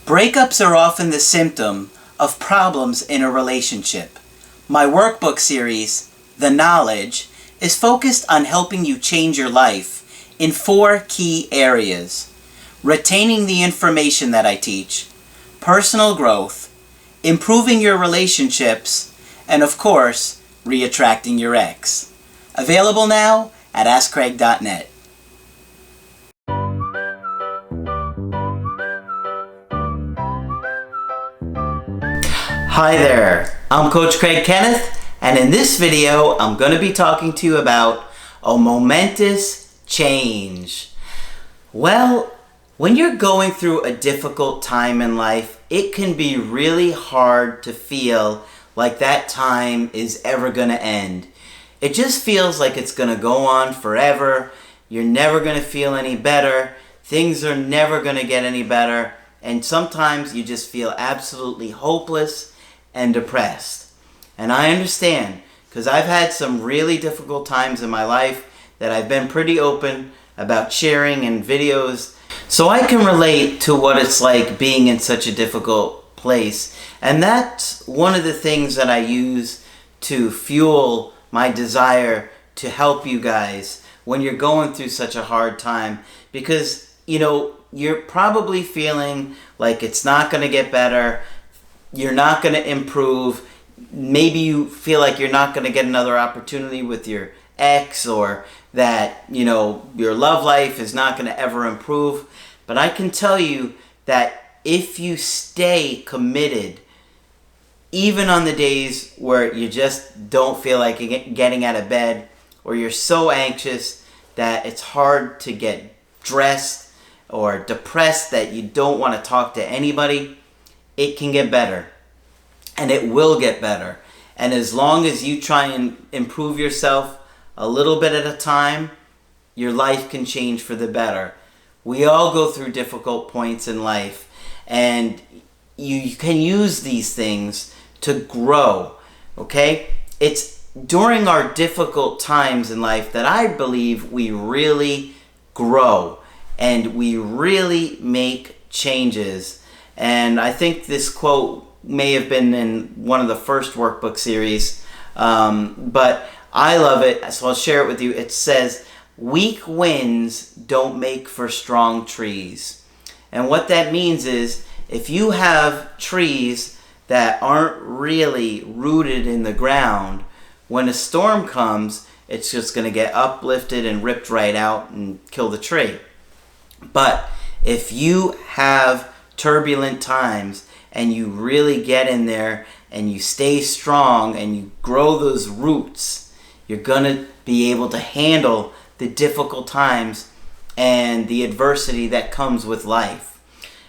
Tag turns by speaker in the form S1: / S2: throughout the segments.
S1: Breakups are often the symptom of problems in a relationship. My workbook series, The Knowledge, is focused on helping you change your life in 4 key areas: retaining the information that I teach, personal growth, improving your relationships, and of course, re-attracting your ex. Available now at AskCraig.net. Hi there, I'm Coach Craig Kenneth, and in this video I'm going to be talking to you about a momentous change. Well, when you're going through a difficult time in life, it can be really hard to feel like that time is ever going to end. It just feels like it's going to go on forever. You're never going to feel any better. Things are never going to get any better. And sometimes you just feel absolutely hopeless and depressed. And I understand, because I've had some really difficult times in my life that I've been pretty open about sharing in videos. So I can relate to what it's like being in such a difficult place. And that's one of the things that I use to fuel my desire to help you guys when you're going through such a hard time. Because, you're probably feeling like it's not going to get better. You're not going to improve. Maybe you feel like you're not going to get another opportunity with your ex, or that, your love life is not going to ever improve. But I can tell you that if you stay committed, even on the days where you just don't feel like getting out of bed, or you're so anxious that it's hard to get dressed, or depressed that you don't want to talk to anybody, it can get better. And it will get better. And as long as you try and improve yourself a little bit at a time, your life can change for the better. We all go through difficult points in life, and you can use these things to grow, okay? It's during our difficult times in life that I believe we really grow and we really make changes. And I think this quote may have been in one of the first workbook series, but I love it, so I'll share it with you. It says, "Weak winds don't make for strong trees." And what that means is, if you have trees that aren't really rooted in the ground, when a storm comes, it's just going to get uplifted and ripped right out and kill the tree. But if you have turbulent times and you really get in there and you stay strong and you grow those roots, you're going to be able to handle the difficult times and the adversity that comes with life.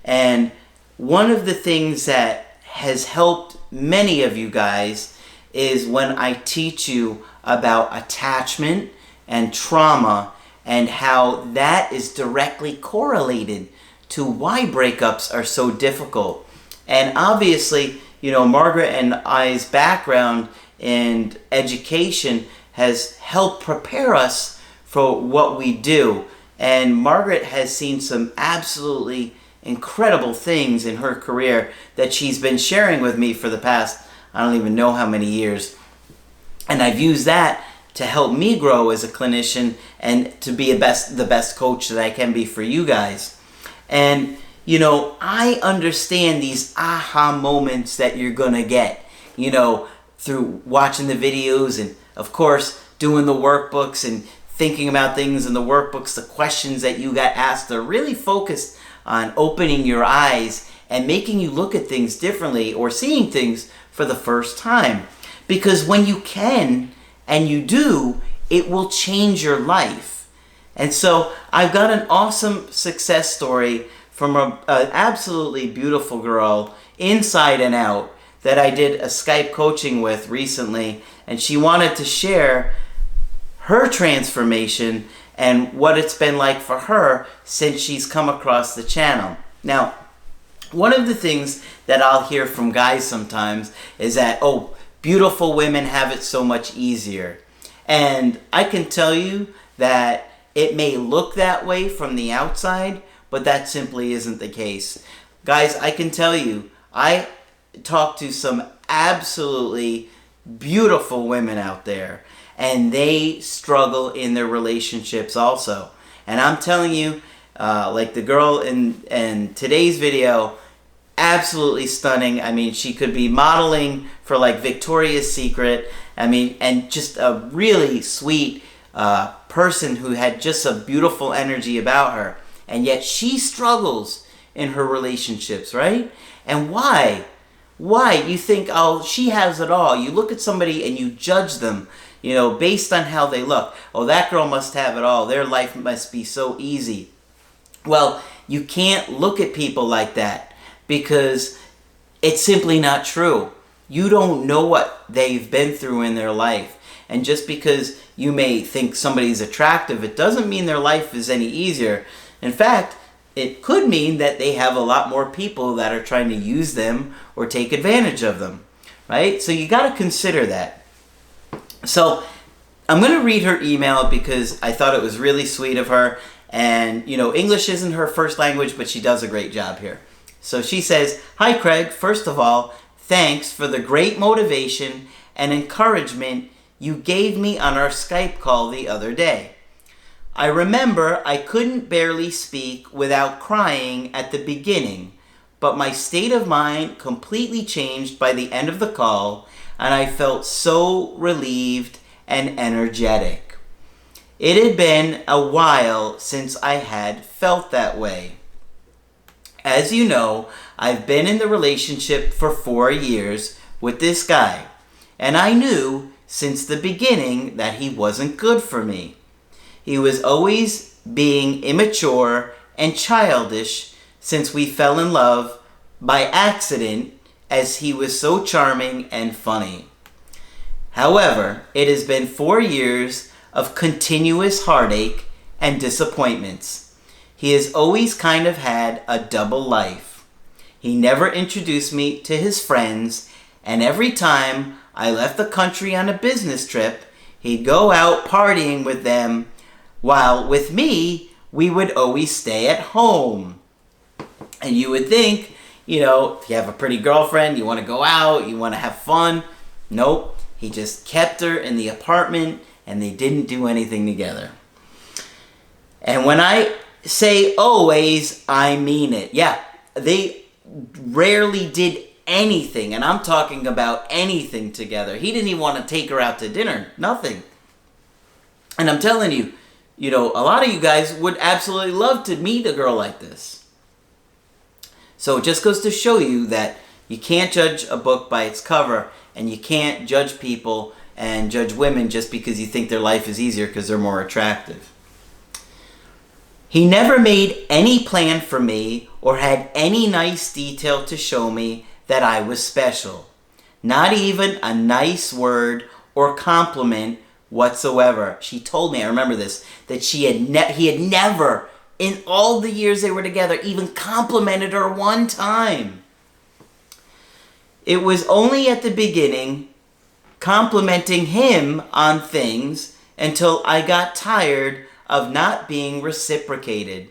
S1: And one of the things that has helped many of you guys is when I teach you about attachment and trauma and how that is directly correlated to why breakups are so difficult. And obviously, Margaret and I's background and education has helped prepare us for what we do. And Margaret has seen some absolutely incredible things in her career that she's been sharing with me for the past, I don't even know how many years. And I've used that to help me grow as a clinician and to be the best coach that I can be for you guys. And, I understand these aha moments that you're going to get, through watching the videos and, of course, doing the workbooks and thinking about things in the workbooks. The questions that you got asked are really focused on opening your eyes and making you look at things differently, or seeing things for the first time. Because when you can, and you do, it will change your life. And so I've got an awesome success story from an absolutely beautiful girl, inside and out, that I did a Skype coaching with recently. And she wanted to share her transformation and what it's been like for her since she's come across the channel. Now, one of the things that I'll hear from guys sometimes is that, beautiful women have it so much easier. And I can tell you that it may look that way from the outside, but that simply isn't the case. Guys, I can tell you, I talk to some absolutely beautiful women out there, and they struggle in their relationships also. And I'm telling you, like the girl in today's video, absolutely stunning. I mean, she could be modeling for like Victoria's Secret. I mean, and just a really sweet person who had just a beautiful energy about her. And yet she struggles in her relationships, right? And why? Why? You think, oh, she has it all. You look at somebody and you judge them, you know, based on how they look. Oh, that girl must have it all. Their life must be so easy. Well, you can't look at people like that because it's simply not true. You don't know what they've been through in their life. And just because you may think somebody's attractive, it doesn't mean their life is any easier. In fact, it could mean that they have a lot more people that are trying to use them or take advantage of them, right? So you got to consider that. So I'm going to read her email because I thought it was really sweet of her. And, you know, English isn't her first language, but she does a great job here. So she says, "Hi, Craig. First of all, thanks for the great motivation and encouragement you gave me on our Skype call the other day. I remember I couldn't barely speak without crying at the beginning, but my state of mind completely changed by the end of the call, and I felt so relieved and energetic. It had been a while since I had felt that way. As you know, I've been in the relationship for 4 years with this guy, and I knew since the beginning that he wasn't good for me. He was always being immature and childish since we fell in love by accident, as he was so charming and funny. However, it has been 4 years of continuous heartache and disappointments. He has always kind of had a double life. He never introduced me to his friends, and every time I left the country on a business trip, he'd go out partying with them, while with me, we would always stay at home. And you would think, you know, if you have a pretty girlfriend, you want to go out, you want to have fun. Nope, he just kept her in the apartment and they didn't do anything together. And when I say always, I mean it. Yeah, they rarely did anything, and I'm talking about anything together. He didn't even want to take her out to dinner, nothing. And I'm telling you, you know, a lot of you guys would absolutely love to meet a girl like this. So it just goes to show you that you can't judge a book by its cover, and you can't judge people and judge women just because you think their life is easier because they're more attractive. He never made any plan for me or had any nice detail to show me that I was special. Not even a nice word or compliment whatsoever. She told me, I remember this, that he had never, in all the years they were together, even complimented her one time. It was only at the beginning, complimenting him on things, until I got tired of not being reciprocated.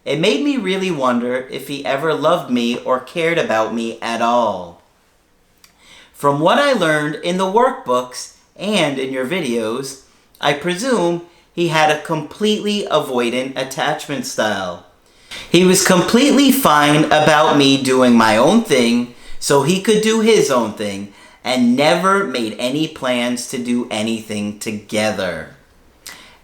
S1: It made me really wonder if he ever loved me or cared about me at all. From what I learned in the workbooks and in your videos, I presume he had a completely avoidant attachment style. He was completely fine about me doing my own thing so he could do his own thing, and never made any plans to do anything together.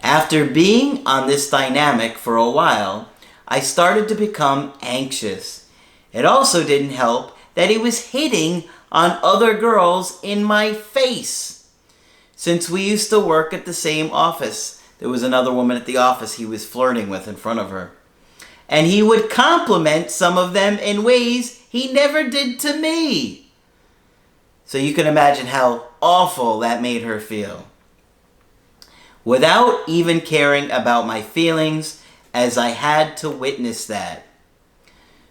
S1: After being on this dynamic for a while, I started to become anxious. It also didn't help that he was hitting on other girls in my face. Since we used to work at the same office, there was another woman at the office he was flirting with in front of her. And he would compliment some of them in ways he never did to me. So you can imagine how awful that made her feel. Without even caring about my feelings, as I had to witness that.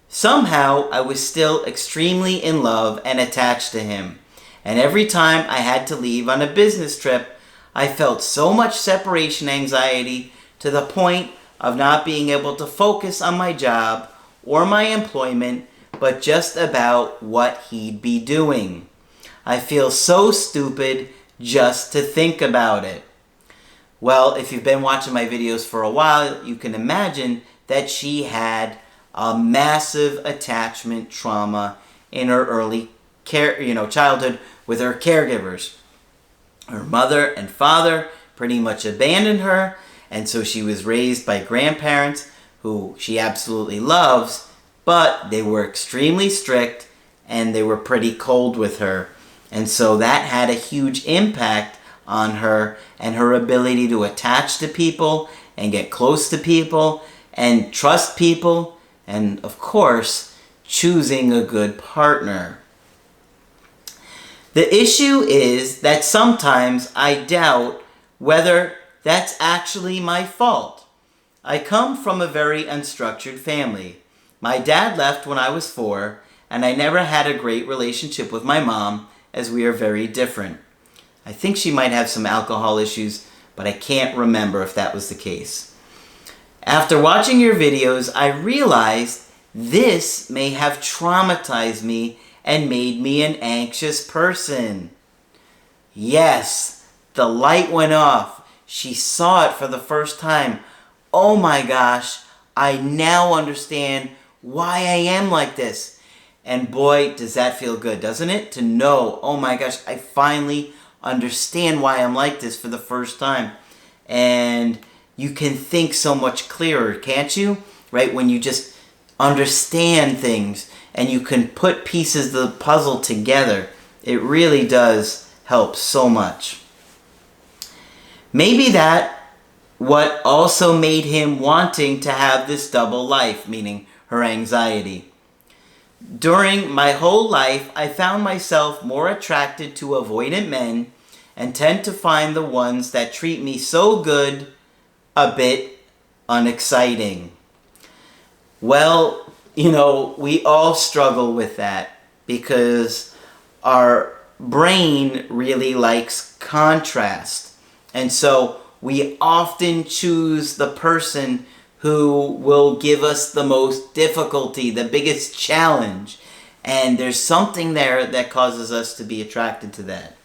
S1: Somehow, I was still extremely in love and attached to him, and every time I had to leave on a business trip, I felt so much separation anxiety to the point of not being able to focus on my job or my employment but just about what he'd be doing. I feel so stupid just to think about it. Well, if you've been watching my videos for a while, you can imagine that she had a massive attachment trauma in her early childhood with her caregivers. Her mother and father pretty much abandoned her, and so she was raised by grandparents who she absolutely loves, but they were extremely strict and they were pretty cold with her. And so that had a huge impact on her and her ability to attach to people and get close to people and trust people, and of course, choosing a good partner. The issue is that sometimes I doubt whether that's actually my fault. I come from a very unstructured family. My dad left when I was 4, and I never had a great relationship with my mom, as we are very different. I think she might have some alcohol issues, but I can't remember if that was the case. After watching your videos, I realized this may have traumatized me and made me an anxious person. Yes, the light went off. She saw it for the first time. Oh my gosh, I now understand why I am like this. And boy, does that feel good, doesn't it? To know, oh my gosh, I finally understand why I'm like this for the first time. And you can think so much clearer, can't you? Right? When you just understand things and you can put pieces of the puzzle together, it really does help so much. Maybe that what also made him wanting to have this double life, meaning her anxiety. During my whole life, I found myself more attracted to avoidant men and tend to find the ones that treat me so good a bit unexciting. Well, we all struggle with that because our brain really likes contrast. And so we often choose the person who will give us the most difficulty, the biggest challenge. And there's something there that causes us to be attracted to that.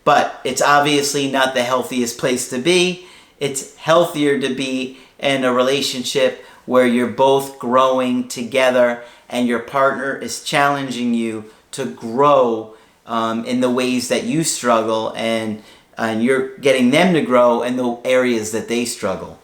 S1: But it's obviously not the healthiest place to be. It's healthier to be in a relationship where you're both growing together and your partner is challenging you to grow in the ways that you struggle, and you're getting them to grow in the areas that they struggle.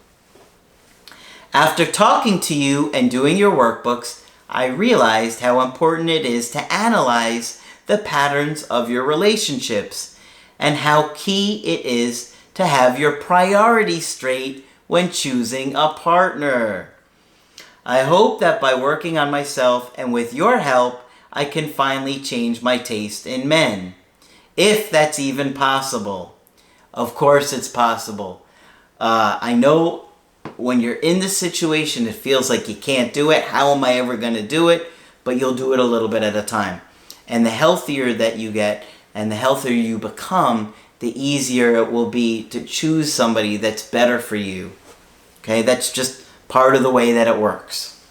S1: After talking to you and doing your workbooks, I realized how important it is to analyze the patterns of your relationships and how key it is to have your priorities straight when choosing a partner. I hope that by working on myself and with your help, I can finally change my taste in men. If that's even possible. Of course it's possible. I know when you're in this situation, it feels like you can't do it. How am I ever going to do it? But you'll do it a little bit at a time. And the healthier that you get and the healthier you become, the easier it will be to choose somebody that's better for you. Okay, that's just part of the way that it works.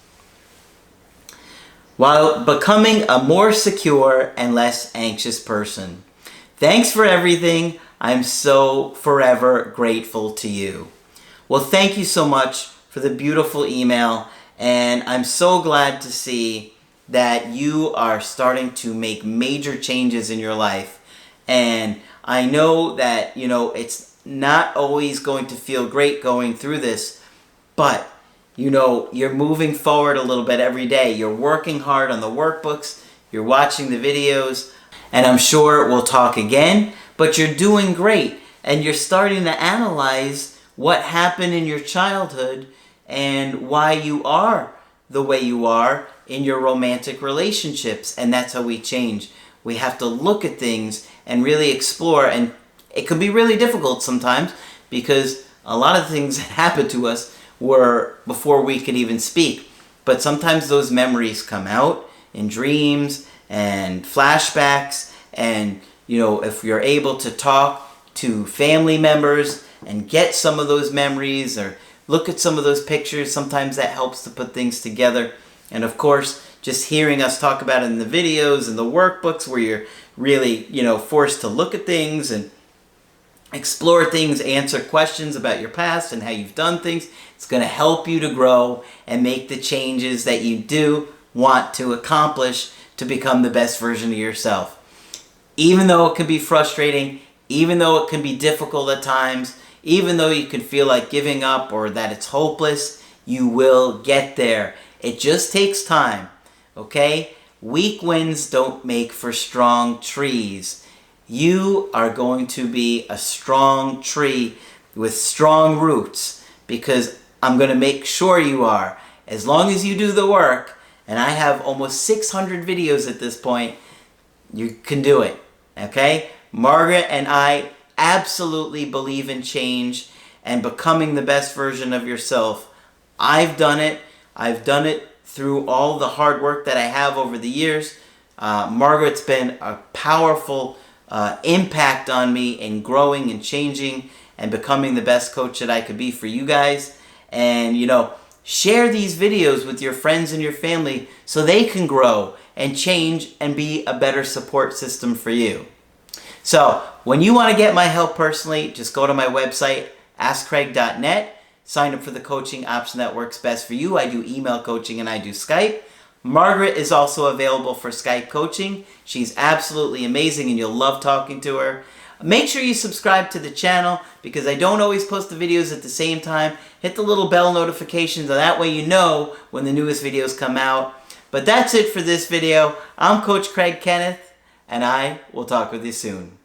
S1: While becoming a more secure and less anxious person. Thanks for everything. I'm so forever grateful to you. Well, thank you so much for the beautiful email, and I'm so glad to see that you are starting to make major changes in your life. And I know that, it's not always going to feel great going through this, but, you're moving forward a little bit every day. You're working hard on the workbooks, you're watching the videos, and I'm sure we'll talk again, but you're doing great, and you're starting to analyze what happened in your childhood and why you are the way you are in your romantic relationships. And that's how we change. We have to look at things and really explore. And it can be really difficult sometimes because a lot of things that happened to us were before we could even speak. But sometimes those memories come out in dreams and flashbacks. And, if you're able to talk to family members and get some of those memories or look at some of those pictures, sometimes that helps to put things together. And of course, just hearing us talk about it in the videos and the workbooks where you're really, forced to look at things and explore things, answer questions about your past and how you've done things. It's going to help you to grow and make the changes that you do want to accomplish to become the best version of yourself. Even though it can be frustrating, even though it can be difficult at times, even though you can feel like giving up or that it's hopeless, you will get there. It just takes time, okay? Weak winds don't make for strong trees. You are going to be a strong tree with strong roots because I'm going to make sure you are. As long as you do the work, and I have almost 600 videos at this point, you can do it, okay? Margaret and I absolutely believe in change and becoming the best version of yourself. I've done it. I've done it through all the hard work that I have over the years. Margaret's been a powerful impact on me in growing and changing and becoming the best coach that I could be for you guys. And, share these videos with your friends and your family so they can grow and change and be a better support system for you. So, when you want to get my help personally, just go to my website, askcraig.net. Sign up for the coaching option that works best for you. I do email coaching and I do Skype. Margaret is also available for Skype coaching. She's absolutely amazing and you'll love talking to her. Make sure you subscribe to the channel because I don't always post the videos at the same time. Hit the little bell notifications and that way you know when the newest videos come out. But that's it for this video. I'm Coach Craig Kenneth and I will talk with you soon.